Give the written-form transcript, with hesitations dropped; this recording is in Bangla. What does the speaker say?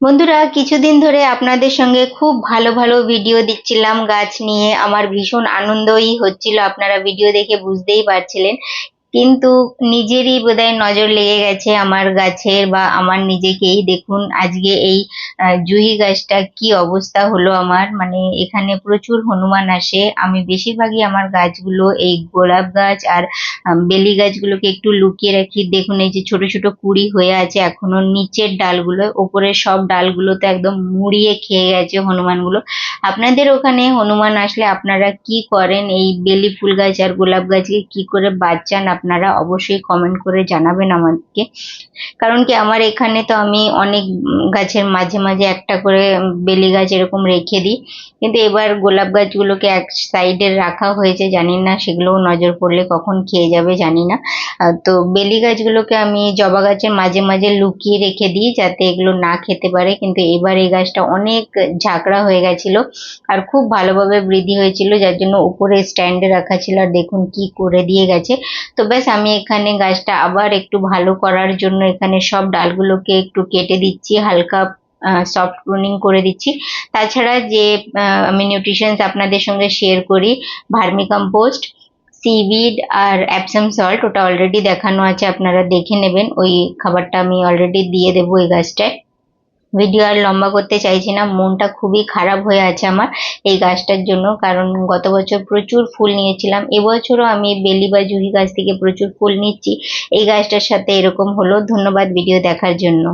বন্ধুরা, কিছুদিন ধরে আপনাদের সঙ্গে খুব ভালো ভালো ভিডিও দিচ্ছিলাম গাছ নিয়ে। আমার ভীষণ আনন্দই হচ্ছিল, আপনারা ভিডিও দেখে বুঝতেই পারছিলেন। কিন্তু নিজেরই বোধহয় নজর লেগে গেছে আমার গাছের, বা আমার নিজেকেই। দেখুন আজকে এই জুহি গাছটা কি অবস্থা হলো আমার। মানে এখানে প্রচুর হনুমান আসে। আমি বেশিরভাগই আমার গাছগুলো, এই গোলাপ গাছ আর বেলি গাছগুলোকে একটু লুকিয়ে রাখি। দেখুন এই যে ছোট ছোট কুঁড়ি হয়ে আছে এখনো নিচের ডালগুলো, ওপরের সব ডালগুলোতে একদম মুড়িয়ে খেয়ে গেছে হনুমানগুলো। আপনাদের ওখানে হনুমান আসলে আপনারা কি করেন? এই বেলি ফুল গাছ আর গোলাপ গাছকে কি করে বাঁচান আপনারা অবশ্যই কমেন্ট করে জানাবেন আমাকে। কারণ কি আমার এখানে তো আমি অনেক গাছের মাঝে মাঝে একটা করে বেলি গাছ এরকম রেখে দিই। কিন্তু এবার গোলাপ গাছগুলোকে এক সাইডে রাখা হয়েছে, জানি না সেগুলোও নজর পড়লে কখন খেয়ে যাবে জানি না। তো বেলি গাছগুলোকে আমি জবা গাছের মাঝে মাঝে লুকিয়ে রেখে দিই যাতে এগুলো না খেতে পারে। কিন্তু এবার এই গাছটা অনেক ঝাঁকড়া হয়ে গেছিল আর খুব ভালোভাবে বৃদ্ধি হয়েছিল, যার জন্য উপরে স্ট্যান্ডে রাখা ছিল। আর দেখুন কি করে দিয়ে গেছে। তো ব্যাস আমি এখানে গাছটা আবার একটু ভালো করার জন্য এখানে সব ডালগুলোকে একটু কেটে দিচ্ছি, হালকা সফট প্রুনিং করে দিচ্ছি। তাছাড়া যে আমি নিউট্রিশনস আপনাদের সঙ্গে শেয়ার করি, ভার্মি কম্পোস্ট, সিভিড আর অ্যাপসাম সল্ট, ওটা অলরেডি দেখানো আছে, আপনারা দেখে নেবেন। ওই খাবারটা আমি অলরেডি দিয়ে দেবো এই গাছটায়। ভিডিও আর লম্বা করতে চাইছি না, মনটা খুবই খারাপ হয়ে আছে আমার এই গাছটার জন্য। কারণ গত বছর প্রচুর ফুল নিয়েছিলাম, এবছরও আমি বেলি বা জুহি গাছ থেকে প্রচুর ফুল নিচ্ছি। এই গাছটার সাথে এরকম হলো। ধন্যবাদ ভিডিও দেখার জন্য।